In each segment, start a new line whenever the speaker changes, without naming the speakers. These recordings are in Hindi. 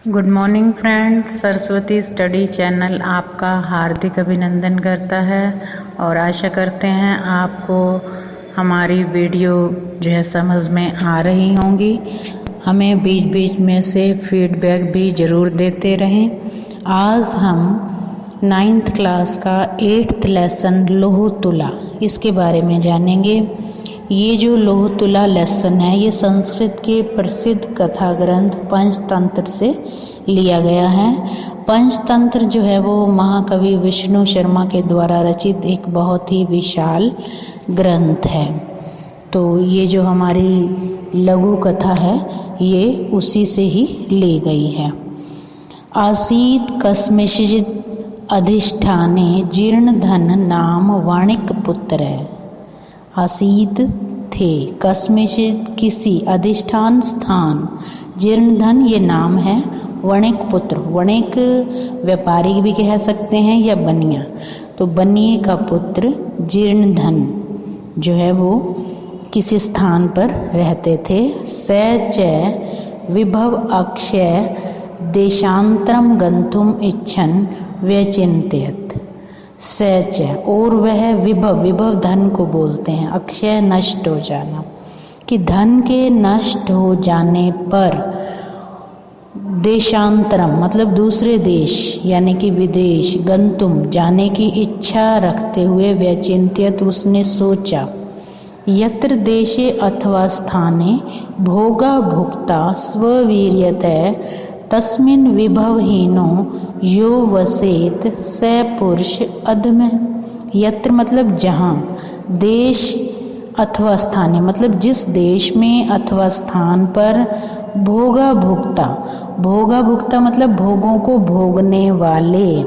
Good morning friends. Saraswati study channel आपका हार्दिक अभिनंदन करता है और आशा करते हैं आपको हमारी वीडियो जो है समझ में आ रही होंगी। हमें बीच बीच में से फीडबैक भी ज़रूर देते रहें। आज हम 9th क्लास का 8th लेसन लोह तुला इसके बारे में जानेंगे। ये जो लोह तुला लेसन है ये संस्कृत के प्रसिद्ध कथा ग्रंथ पंचतंत्र से लिया गया है। पंचतंत्र जो है वो महाकवि विष्णु शर्मा के द्वारा रचित एक बहुत ही विशाल ग्रंथ है। तो ये जो हमारी लघु कथा है ये उसी से ही ली गई है। आसीत कस्मिंश्चित् अधिष्ठाने जीर्णधन नाम वाणिक पुत्र है। आसीत थे कस्मिंश्चित् किसी अधिष्ठान स्थान, जीर्णधन ये नाम है, वणिक पुत्र वणिक व्यापारी भी कह सकते हैं या बनिया, तो बनिए का पुत्र जीर्णधन जो है वो किसी स्थान पर रहते थे। स च विभव अक्षय देशांतरम गंतुम इच्छन व्यचिंत्यत। सच और वह विभव, विभव धन को बोलते हैं, अक्षय नष्ट हो जाना, कि धन के नष्ट हो जाने पर देशांतरम मतलब दूसरे देश यानी कि विदेश, गंतुम जाने की इच्छा रखते हुए व्यचिंत्यत उसने सोचा, यत्र देशे अथवा स्थाने भोगा भुक्ता स्ववीर्यतः तस्मिन् विभवहीनो यो वसेत स पुरुष अधम। यत्र मतलब जहाँ, देश अथवा स्थाने मतलब जिस देश में अथवा स्थान पर भोगा भुक्ता, भोगा भुक्ता मतलब भोगों को भोगने वाले,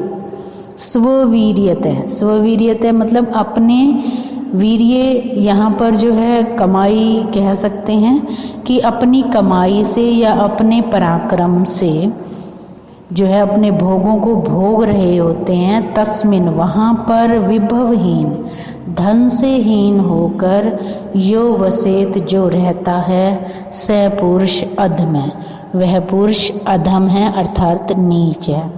स्ववीर्यतः, स्ववीर्यतः मतलब अपने वीर्य यहाँ पर जो है कमाई कह सकते हैं कि अपनी कमाई से या अपने पराक्रम से जो है अपने भोगों को भोग रहे होते हैं। तस्मिन वहाँ पर विभवहीन धन से हीन होकर यो वसेत जो रहता है, स पुरुष अधम है, वह पुरुष अधम है अर्थात नीच है।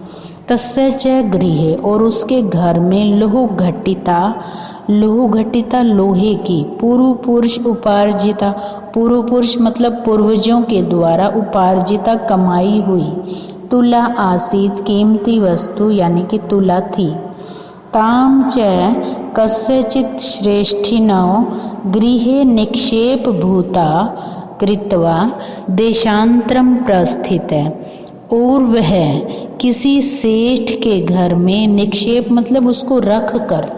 तस्य च गृहे और उसके घर में लोह घटिता, लोह घटिता लोहे की, पूर्व पुरुष उपार्जिता, पूर्व पुरुष मतलब पूर्वजों के द्वारा उपार्जिता कमाई हुई, तुला आसीत कीमती वस्तु यानी कि तुला थी। ताम च कस्यचित् श्रेष्ठिनो गृहे निक्षेप भूता कृत्वा देशांतरम प्रस्थित है। और वह किसी सेठ के घर में निक्षेप मतलब उसको रख कर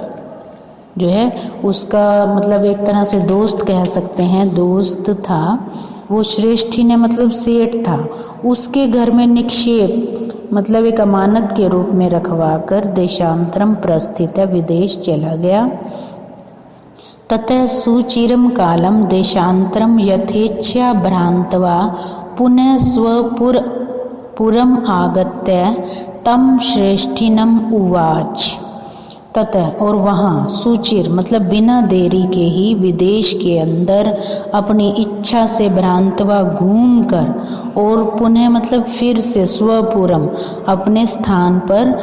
जो है उसका मतलब एक तरह से दोस्त कह सकते हैं, दोस्त था वो, श्रेष्ठी ने मतलब सेठ था, उसके घर में निक्षेप मतलब एक अमानत के रूप में रखवा कर देशांतरम प्रस्थित है, विदेश चला गया। ततः सुचिरम कालम देशांतरम यथेच्छा भ्रांतवा पुनः स्वपुरम आगत्य तम श्रेष्ठिनम उवाच। ततः और वहाँ सुचिर मतलब बिना देरी के ही विदेश के अंदर अपनी इच्छा से भ्रांतवा घूम कर और पुनः मतलब फिर से स्वपुरम अपने स्थान पर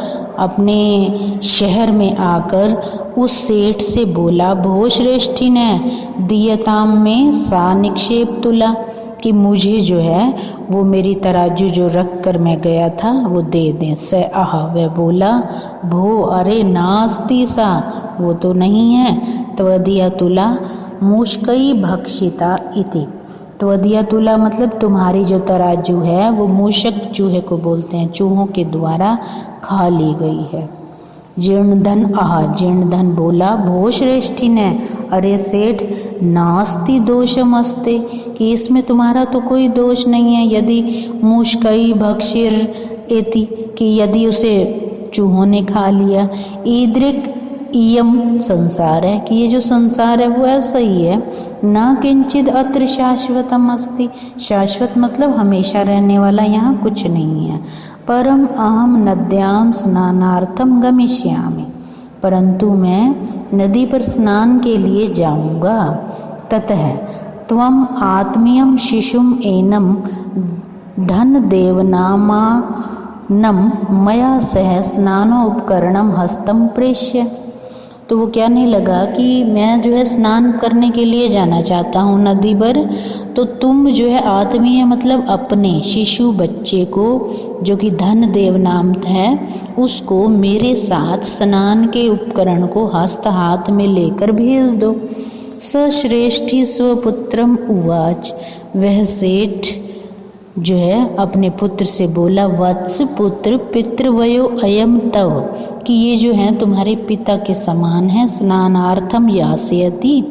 अपने शहर में आकर उस सेठ से बोला, भो श्रेष्ठी ने दियताम में सा निक्षेप तुला, कि मुझे जो है वो मेरी तराजू जो रख कर मैं गया था वो दे दें। स आह वह बोला, भो अरे नास्ति सा वो तो नहीं है, त्वदीय तुला मूषकई भक्षिता इति। त्वदीय तुला मतलब तुम्हारी जो तराजू है वो मूषक चूहे को बोलते हैं, चूहों के द्वारा खा ली गई है। जीर्णधन आह जीर्णधन बोला, भो श्रेष्ठी ने अरे सेठ नास्ति दोषमस्ते कि इसमें तुम्हारा तो कोई दोष नहीं है। यदि मूषकई भक्षिर एति कि यदि उसे चूहों ने खा लिया, ईदृक इयम संसार है कि ये जो संसार है वो ऐसा ही है। न किंचित अत्र शाश्वतम अस्ति, शाश्वत मतलब हमेशा रहने वाला यहाँ कुछ नहीं है। परम अहम नद्याम स्नानार्थम गमिष्यामि, परंतु मैं नदी पर स्नान के लिए जाऊंगा। ततः त्वम आत्मीयम शिशुम एनम धन देवनामानं मया सह स्नानोपकरणम हस्तम प्रेष्य। तो वो क्या नहीं लगा कि मैं जो है स्नान करने के लिए जाना चाहता हूँ नदी पर, तो तुम जो है आत्मीय मतलब अपने शिशु बच्चे को जो कि धन देव नाम है उसको मेरे साथ स्नान के उपकरण को हस्त हाथ में लेकर भेज दो। सश्रेष्ठी स्वपुत्रम उवाच, वह सेठ जो है अपने पुत्र से बोला, वत्स पुत्र पितृवयो अयम तव, कि ये जो है तुम्हारे पिता के समान है। स्नानार्थम यास्यति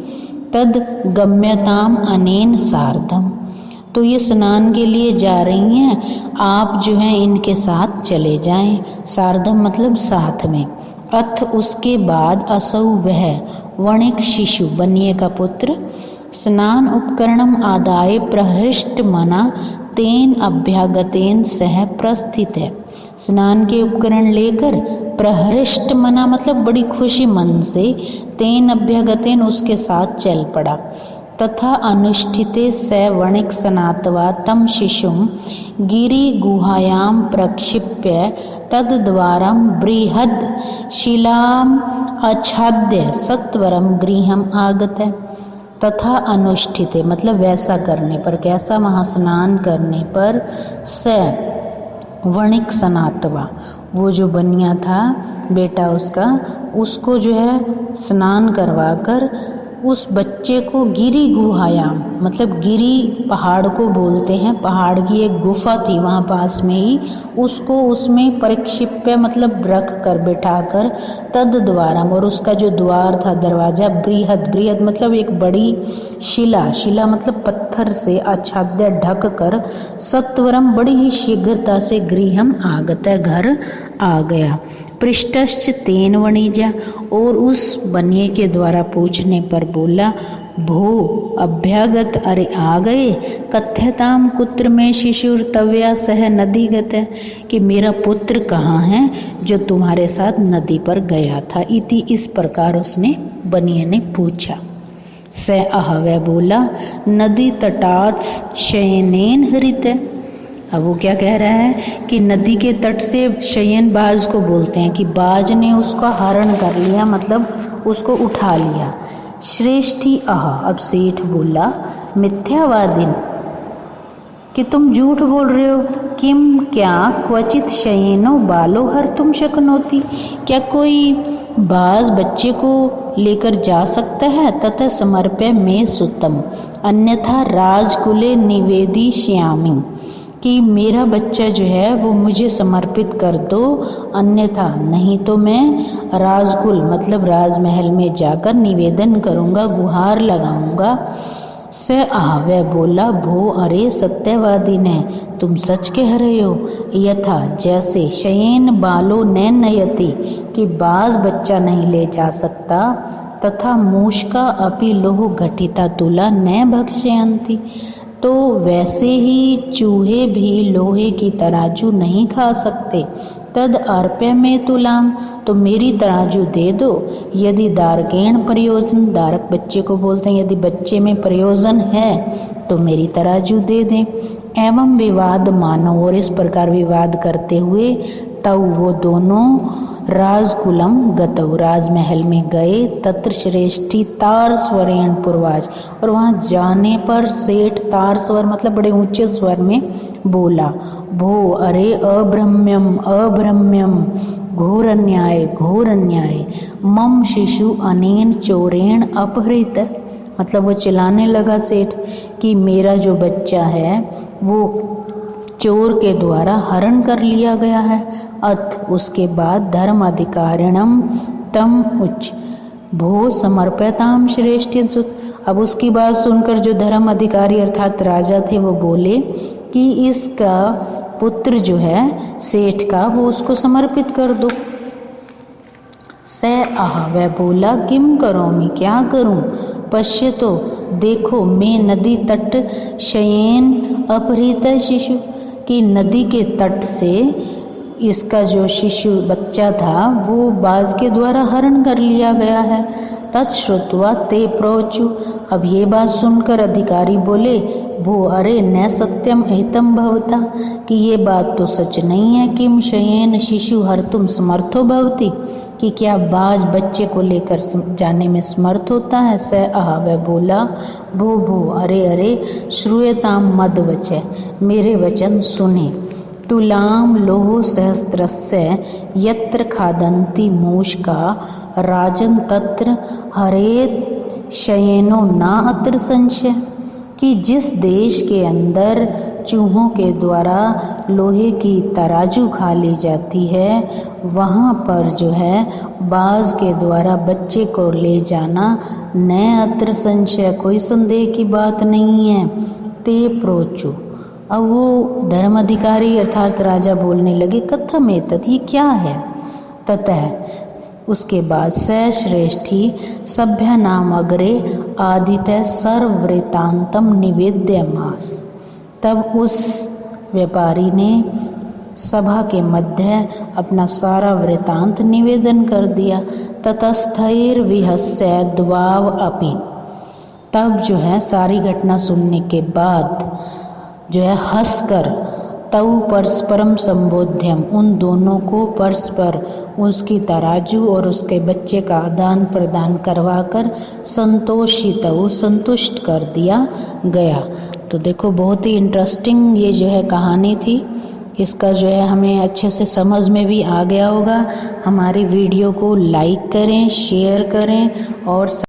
तद गम्यताम अनेन सार्धम, तो ये स्नान के लिए जा रही हैं, आप जो हैं इनके साथ चले जाएं। सार्धम मतलब साथ में। अथ उसके बाद असौ वह वणिक शिशु बनिए का पुत्र स्नान उपकरणम आदाय प्रहृष्ट मना तेन अभ्यागतेन सह प्रस्थित है। स्नान के उपकरण लेकर प्रहृष्ट मना मतलब बड़ी खुशी मन से, तेन अभ्यागतेन उसके साथ चल पड़ा। तथा अनुष्ठिते स वणिक सनात्वा तम शिशुम गिरि गुहायाम प्रक्षिप्य तद्द्वारम बृहद शिलाम आच्छाद्य सत्वरम गृहम आगत। तथा अनुष्ठिते मतलब वैसा करने पर, कैसा, महास्नान करने पर, स वणिक सनातवा वो जो बनिया था बेटा उसका, उसको जो है स्नान करवाकर उस बच्चे को गिरी गुहायाम मतलब गिरी पहाड़ को बोलते हैं, पहाड़ की एक गुफा थी वहाँ पास में ही, उसको उसमें परिक्षिप्य मतलब रख कर बिठाकर तद द्वारम और उसका जो द्वार था दरवाजा बृहद, बृहद मतलब एक बड़ी शिला, शिला मतलब पत्थर से आच्छाद्य ढक कर सत्वरम बड़ी ही शीघ्रता से गृहम आगत घर आ गया। पृष्ठश्च तेन वणिजा और उस बनिए के द्वारा पूछने पर बोला, भो अभ्यागत, अरे आ गए, कथ्यताम कुत्र में शिशुर्तव्या सह नदी गत, कि मेरा पुत्र कहाँ है जो तुम्हारे साथ नदी पर गया था। इति इस प्रकार उसने बनिए ने पूछा। स आह वह बोला, नदी तटात् शयनेन हृत। अब वो क्या कह रहा है कि नदी के तट से शयन बाज को बोलते हैं कि बाज ने उसका हरण कर लिया मतलब उसको उठा लिया। श्रेष्ठी आह, अब सेठ बोला, मिथ्यावादिन कि तुम झूठ बोल रहे हो, किम क्या क्वचित शयनो बालो हर तुम शक्नोती, क्या कोई बाज बच्चे को लेकर जा सकता है। तथा समर्प्य में सुतम अन्यथा राजकुले निवेदी श्यामी, कि मेरा बच्चा जो है वो मुझे समर्पित कर दो, अन्यथा नहीं तो मैं राजकुल मतलब राजमहल में जाकर निवेदन करूँगा, गुहार लगाऊंगा। स आह वह बोला, भो अरे सत्यवादी ने तुम सच कह रहे हो। यथा जैसे शयन बालो न नयति कि बाज बच्चा नहीं ले जा सकता, तथा मूषका अपि लोह घटिता तुला न भक्षयंती, तो वैसे ही चूहे भी लोहे की तराजू नहीं खा सकते। तद अर्प्य में तुलाम, तो मेरी तराजू दे दो। यदि दारकेण प्रयोजन, दारक बच्चे को बोलते हैं, यदि बच्चे में प्रयोजन है तो मेरी तराजू दे दें। एवं विवाद मानो, और इस प्रकार विवाद करते हुए तब वो दोनों राजकुलम गतौ राजमहल में गए। तत्र श्रेष्ठी तार स्वरेण पूर्वाज, और वहाँ जाने पर सेठ तार स्वर मतलब बड़े ऊंचे स्वर में बोला, भो अरे अब्रह्म्यम अब्रह्म्यम, घोर अन्याय घोर अन्याय, मम शिशु अनेन चोरेण अपहृत। मतलब वो चिल्लाने लगा सेठ कि मेरा जो बच्चा है वो चोर के द्वारा हरण कर लिया गया है। अथ उसके बाद धर्म अधिकारिणम तम उच्च भो समर्प्यताम श्रेष्ठ। अब उसकी बात सुनकर जो धर्म अधिकारी अर्थात राजा थे वो बोले कि इसका पुत्र जो है सेठ का वो उसको समर्पित कर दो। स आह वह बोला, किम करोमि क्या करूं। पश्यतो देखो, मैं नदी तट शयेन अपहृत शिशु, कि नदी के तट से इसका जो शिशु बच्चा था वो बाज के द्वारा हरण कर लिया गया है। तच्छ्रुत्वा ते प्रोचु, अब ये बात सुनकर अधिकारी बोले, भो अरे न सत्यम एतम भवता, कि ये बात तो सच नहीं है। किम शयेन शिशु हर्तुम समर्थो भवति, कि क्या बाज बच्चे को लेकर जाने में समर्थ होता है। स आह, वह बोला, भो भो अरे अरे, श्रूयताम मद वचय, मेरे वचन सुने। तुलाम लोह सहस्त्रस्य यत्र खादन्ति मूषका, राजन तत्र हरेत शयेनो ना अत्र संशय, कि जिस देश के अंदर चूहों के द्वारा लोहे की तराजू खा ली जाती है, वहाँ पर जो है बाज के द्वारा बच्चे को ले जाना न अत्र संशय, कोई संदेह की बात नहीं है। ते प्रोचु, अब वो धर्म अधिकारी अर्थात राजा बोलने लगे, कथम एतत्, ये क्या है। ततः, उसके बाद स श्रेष्ठी सभ्य नाम अग्रे आदित्य सर्ववृतांतम निवेद्यमास, तब उस व्यापारी ने सभा के मध्य अपना सारा वृतांत निवेदन कर दिया। ततस्थैर विहस्य द्वाव अपि, तब जो है सारी घटना सुनने के बाद जो है हंसकर तऊ परस्परम संबोध्यम, उन दोनों को परस्पर उसकी तराजू और उसके बच्चे का आदान प्रदान करवाकर संतोषितऊ, संतुष्ट कर दिया गया। तो देखो बहुत ही इंटरेस्टिंग ये जो है कहानी थी। इसका जो है हमें अच्छे से समझ में भी आ गया होगा। हमारी वीडियो को लाइक करें, शेयर करें और